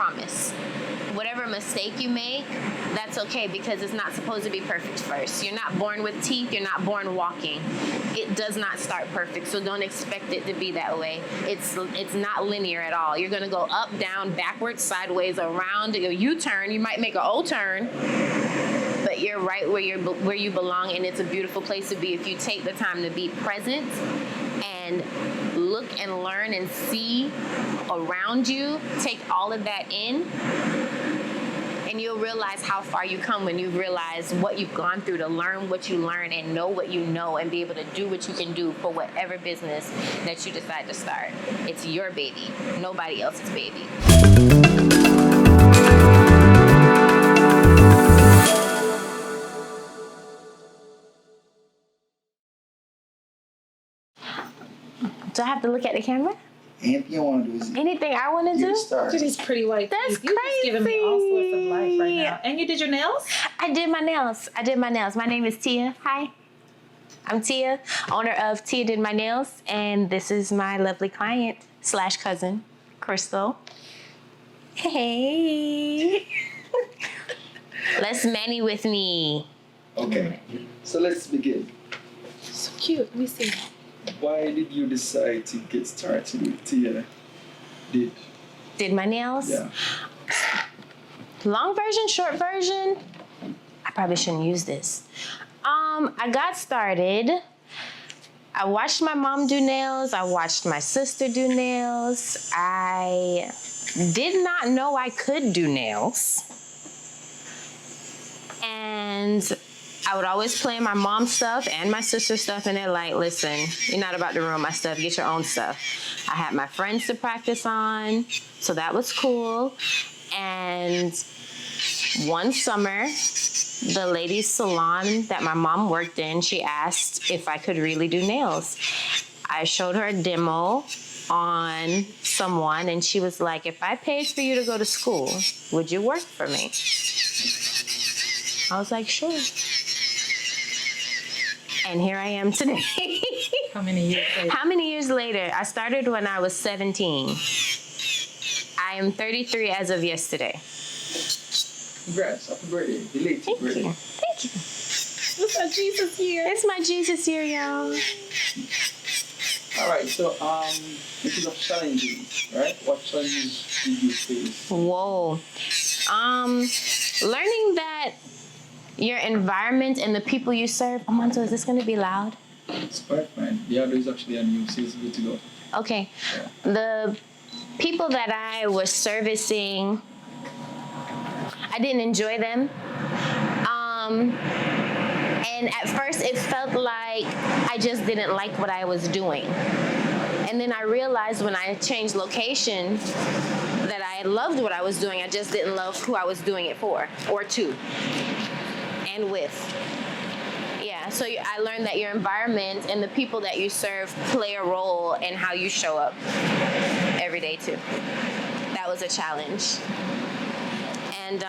promise. Whatever mistake you make, that's okay, because it's not supposed to be perfect first. You're not born with teeth. You're not born walking. It does not start perfect, so don't expect it to be that way. It's not linear at all. You're going to go up, down, backwards, sideways, around, a U-turn. You might make an O-turn, but you're right where you belong, and it's a beautiful place to be if you take the time to be present and look and learn and see around you. Take all of that in, and you'll realize how far you come when you realize what you've gone through to learn what you learn and know what you know and be able to do what you can do for whatever business that you decide to start. It's your baby, nobody else's baby. Do I have to look at the camera? Anything you want to do is anything I want to do? Look at these pretty white teeth. That's You're crazy. just giving me all sorts of life right now. And you did your nails? I did my nails. My name is Tia. Hi. I'm Tia, owner of Tia Did My Nails, and this is my lovely client / cousin, Crystal. Hey. Let's mani with me. okay. So let's begin. So cute. Let me see. Why did you decide to get started with Tia Did my nails? Yeah. Long version, short version. I probably shouldn't use this. I got started. I watched my mom do nails. I watched my sister do nails. I did not know I could do nails. And I would always play my mom's stuff and my sister's stuff, and they're like, listen, you're not about to ruin my stuff. Get your own stuff. I had my friends to practice on, so that was cool. And one summer, the ladies' salon that my mom worked in, she asked if I could really do nails. I showed her a demo on someone, and she was like, if I paid for you to go to school, would you work for me? I was like, sure. And here I am today. How many years later? How many years later? I started when I was 17. I am 33 as of yesterday. Congrats. Happy birthday. Belated Thank birthday. you. Thank you. It's my Jesus year. It's my Jesus year, y'all. All right. So, this is challenges, right? What challenges did you face? Whoa. Learning that your environment and the people you serve. Amanto, is this going to be loud? It's quite fine. The other is actually on you, so it's good to go. Okay. Yeah. The people that I was servicing, I didn't enjoy them. And at first it felt like I just didn't like what I was doing. And then I realized when I changed location that I loved what I was doing. I just didn't love who I was doing it for or to and with. Yeah, so I learned that your environment and the people that you serve play a role in how you show up every day too. That was a challenge. And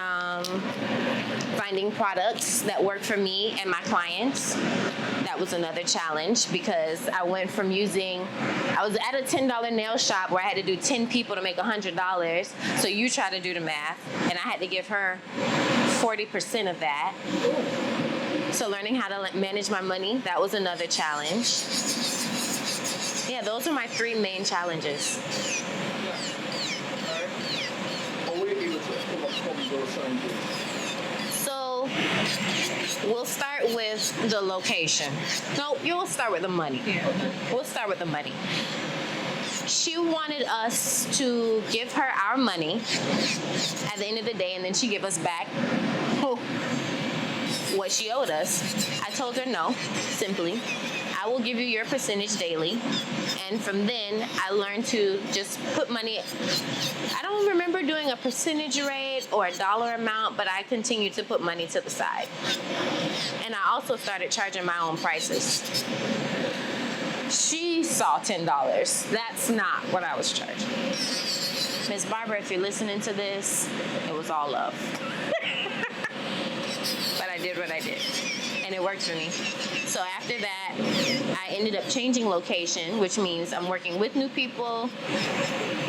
finding products that work for me and my clients, that was another challenge, because I went from I was at a $10 nail shop where I had to do 10 people to make $100. So you try to do the math, and I had to give her 40% of that. So learning how to manage my money, that was another challenge. Yeah, those are my 3 main challenges. So we'll start with the location. No, you'll start with the money. Yeah. We'll start with the money. She wanted us to give her our money at the end of the day, and then she give us back what she owed us. I told her no, simply. I will give you your percentage daily. And from then, I learned to just put money. I don't remember doing a percentage rate or a dollar amount, but I continued to put money to the side. And I also started charging my own prices. She saw $10. That's not what I was charging. Miss Barbara, if you're listening to this, it was all love. But I did what I did. And and it worked for me. So after that, I ended up changing location, which means I'm working with new people.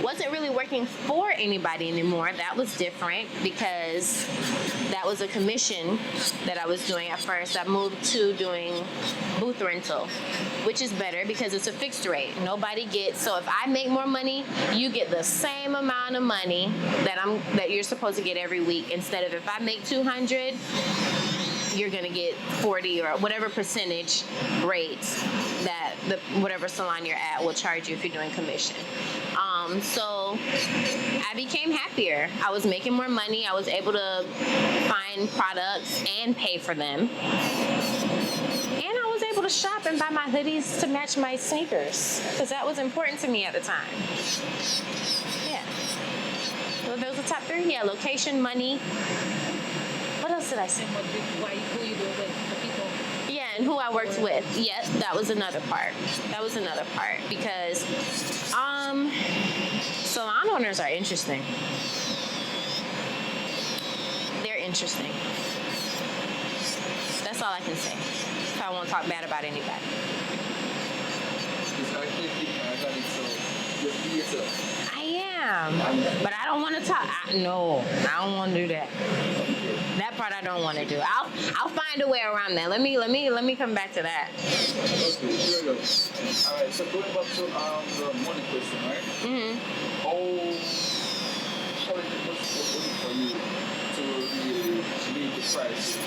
Wasn't really working for anybody anymore. That was different because that was a commission that I was doing at first. I moved to doing booth rental, which is better because it's a fixed rate. Nobody gets, so if I make more money, you get the same amount of money that you're supposed to get every week, instead of if I make 200, you're gonna get 40 or whatever percentage rates that whatever salon you're at will charge you if you're doing commission. So I became happier. I was making more money. I was able to find products and pay for them. And I was able to shop and buy my hoodies to match my sneakers, because that was important to me at the time. Yeah. Well, those are the top three. Yeah, location, money. What else did I say? Who you do it with, the people? Yeah, and who I worked with. Yes, that was another part. Because salon owners are interesting. They're interesting. That's all I can say. I won't talk bad about anybody. I am, but I don't want to talk. No, I don't want to do that. That part I don't want to do. I'll find a way around that. Let me come back to that. Okay, here we go. All right, so going back to the money question, right? Mm-hmm. How challenging was it for you to really meet the price?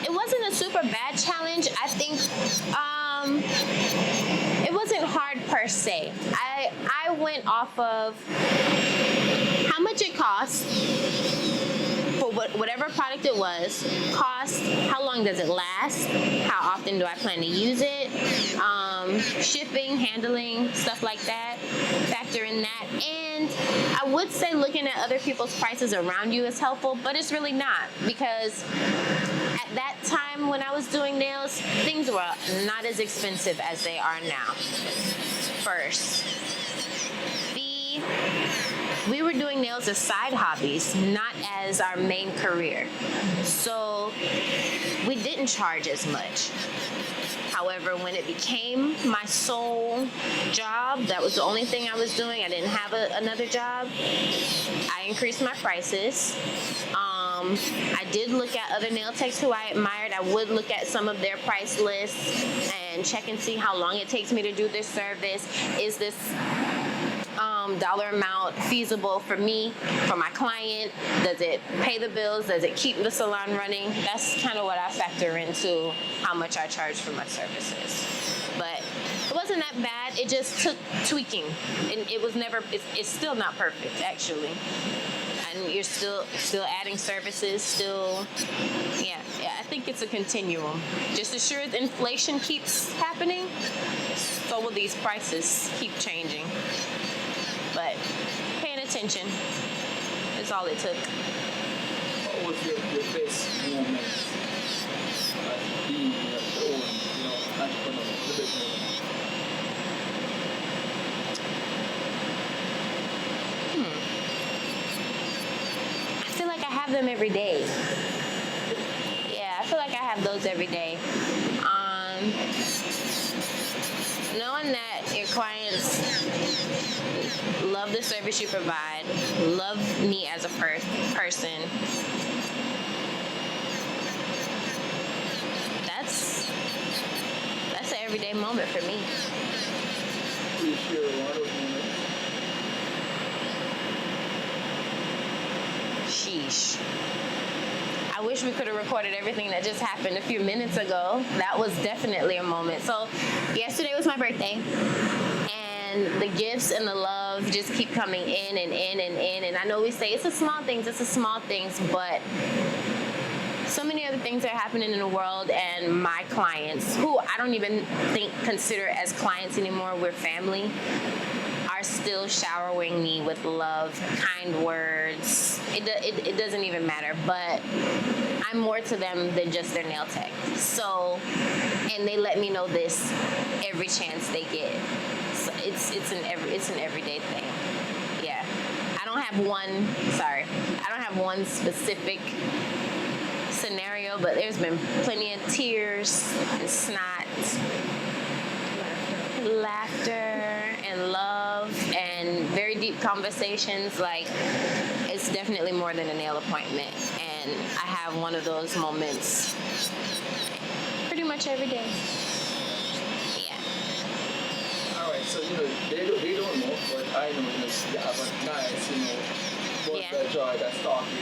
It wasn't a super bad challenge. I think it wasn't hard per se. I went off of how much it cost for whatever product it was, cost, how long does it last, how often do I plan to use it, shipping, handling, stuff like that, factor in that. And I would say looking at other people's prices around you is helpful, but it's really not, because at that time when I was doing nails, things were not as expensive as they are now. First, we were doing nails as side hobbies, not as our main career. So we didn't charge as much. However, when it became my sole job, that was the only thing I was doing, I didn't have another job, I increased my prices. I did look at other nail techs who I admired. I would look at some of their price lists and check and see how long it takes me to do this service. Is this dollar amount feasible for me, for my client? Does it pay the bills? Does it keep the salon running? That's kind of what I factor into how much I charge for my services. But it wasn't that bad. It just took tweaking, and it's still not perfect, actually. And you're still adding services, yeah, I think it's a continuum. Just as sure as inflation keeps happening, so will these prices keep changing. But paying attention is all it took. What was your best moment being your own, entrepreneur, the business owner? I feel like I have them every day. Yeah, I feel like I have those every day. Knowing that your clients love the service you provide, love me as a person, that's an everyday moment for me. Please share one of those moments. Sheesh. I wish we could have recorded everything that just happened a few minutes ago. That was definitely a moment. So yesterday was my birthday, and the gifts and the love just keep coming in and in and in. And I know we say it's the small things, but so many other things are happening in the world, and my clients, who I don't even consider as clients anymore, we're family, are still showering me with love, kind words. It doesn't even matter, but I'm more to them than just their nail tech. So, and they let me know this every chance they get. So it's an everyday thing. Yeah, I don't have one specific scenario real, but there's been plenty of tears and snot, laughter and love and very deep conversations. Like, it's definitely more than a nail appointment, and I have one of those moments pretty much every day. Yeah. All right, so they don't know, but I know you have a nice, both Yeah. the joy that's talking.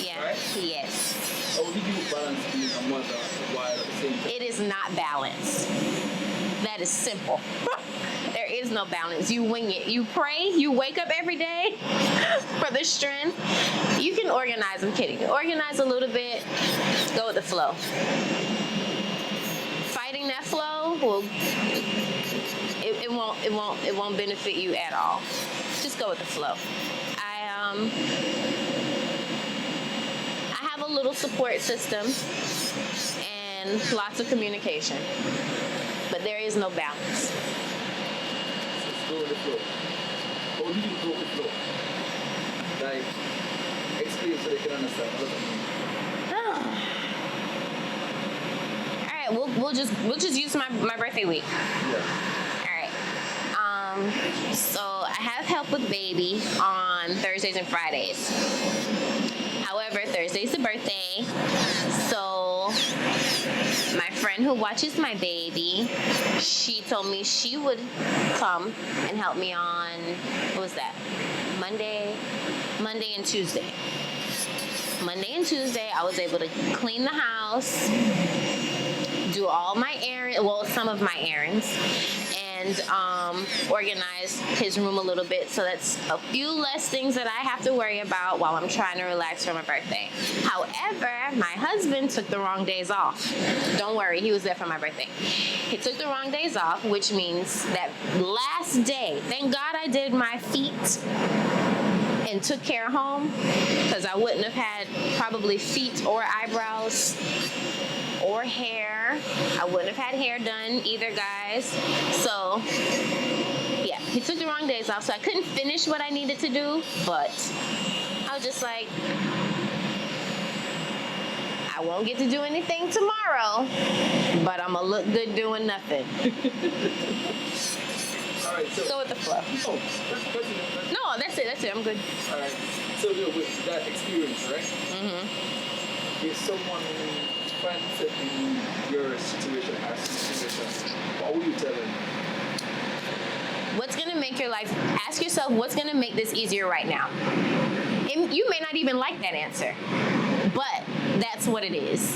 Yeah. Right? Yes. How did you balance being a mother while at the same time? It is not balanced. That is simple. There is no balance. You wing it. You pray. You wake up every day for the strength. You can organize. I'm kidding. Organize a little bit. Go with the flow. Fighting that flow will. It won't benefit you at all. Just go with the flow. I have a little support system and lots of communication, but there is no balance. Just go with the flow. How did you go with the flow? Like, explain so they can understand what does that mean. All right, we'll just use my birthday week. Yeah. All right. So I have help with baby on Thursdays and Fridays. However, Thursday's the birthday, so my friend who watches my baby, she told me she would come and help me on, what was that? Monday and Tuesday. Monday and Tuesday, I was able to clean the house, do all my errands, well, some of my errands, and organize his room a little bit. So that's a few less things that I have to worry about while I'm trying to relax for my birthday. However, my husband took the wrong days off. Don't worry, he was there for my birthday. He took the wrong days off, which means that last day, thank God I did my feet and took care of home, because I wouldn't have had probably feet or eyebrows or hair. I wouldn't have had hair done either, guys. So yeah, he took the wrong days off, so I couldn't finish what I needed to do, but I was just like, I won't get to do anything tomorrow, but I'm gonna look good doing nothing. All right, so Go with the flow. Oh, that's No, that's it, I'm good. all right. So with that experience, right? Mm-hmm. If someone finds it in your situation as situation, what would you tell them? What's gonna make your life, ask yourself, what's gonna make this easier right now? And you may not even like that answer, but that's what it is.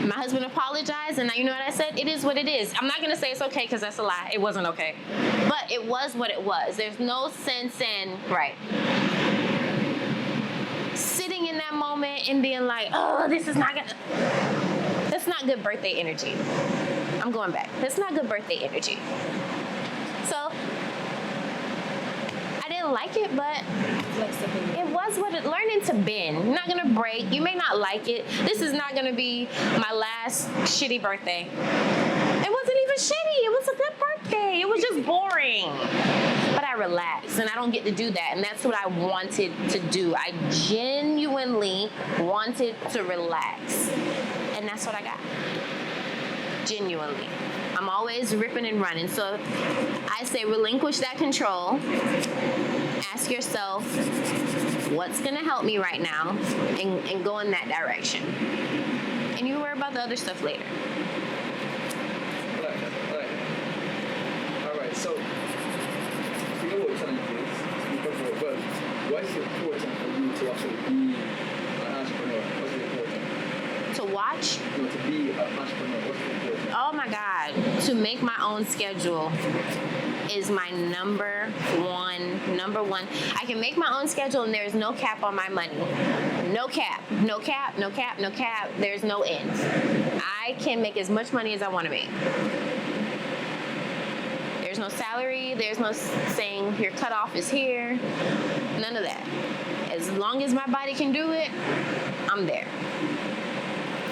My husband apologized, and now you know what I said? It is what it is. I'm not gonna say it's okay, because that's a lie. It wasn't okay. But it was what it was. There's no sense in, right, sitting in that moment and being like, oh, this is not gonna, that's not good birthday energy. I'm going back. That's not good birthday energy. So, I didn't like it, but Flexibility. it was what it, learning to bend. You're not gonna break. You may not like it. This is not gonna be my last shitty birthday. It wasn't even shitty. It was a good birthday. It was just boring. But I relaxed, and I don't get to do that. And that's what I wanted to do. I genuinely wanted to relax. And that's what I got. Genuinely. I'm always ripping and running. So I say relinquish that control. Ask yourself, what's gonna help me right now? And go in that direction. And you worry about the other stuff later. All right. So you know what challenge is? Because well, why is it important for you to actually be an entrepreneur? What's it important? To watch, To be an entrepreneur, what's it important? oh my God, to make my own schedule is my number one. I can make my own schedule, and there's no cap on my money. No cap. There's no end. I can make as much money as I want to make. There's no salary. There's no saying your cutoff is here. None of that. As long as my body can do it, I'm there.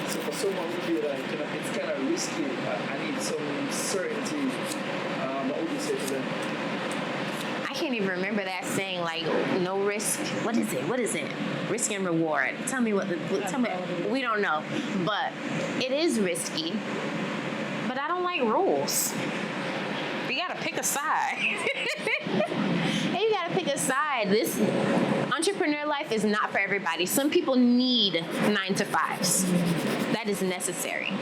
So for someone who feel like it's kind of risky, I need some certainty. What would you say to them? I can't even remember that saying, like, no risk. What is it? Risk and reward. Tell me tell me. We don't know. But it is risky. But I don't like rules. You gotta pick a side. And you gotta pick a side. This entrepreneur life is not for everybody. Some people need 9-to-5s. That is necessary.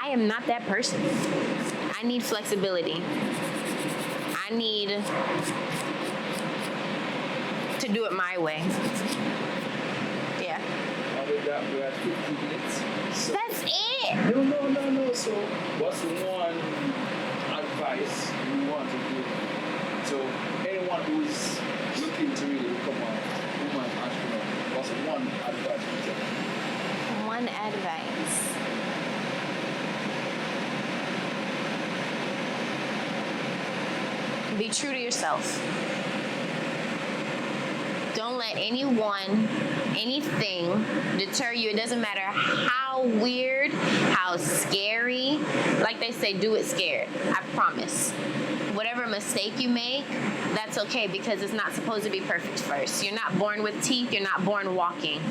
I am not that person. I need flexibility. I need to do it my way. Yeah. With that, we're at 50 minutes. So That's it. No. So, what's one advice you want to give to anyone who is looking to really become a woman entrepreneur? What's one advice you give? One advice. Be true to yourself. Don't let anyone, anything deter you. It doesn't matter how weird, how scary. Like they say, do it scared. I promise. Whatever mistake you make, that's okay, because it's not supposed to be perfect first. You're not born with teeth. You're not born walking.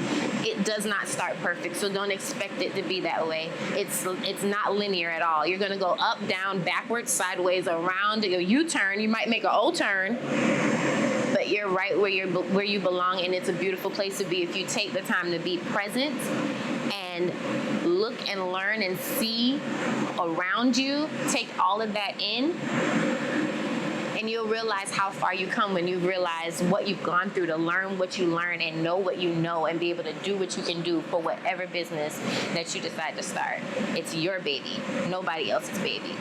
It does not start perfect, so don't expect it to be that way. It's not linear at all. You're going to go up, down, backwards, sideways, around. A U-turn. You might make an O-turn. But you're right where you belong, and it's a beautiful place to be if you take the time to be present and look and learn and see around you. Take all of that in, and you'll realize how far you come when you realize what you've gone through to learn what you learn and know what you know and be able to do what you can do for whatever business that you decide to start. It's your baby, nobody else's baby.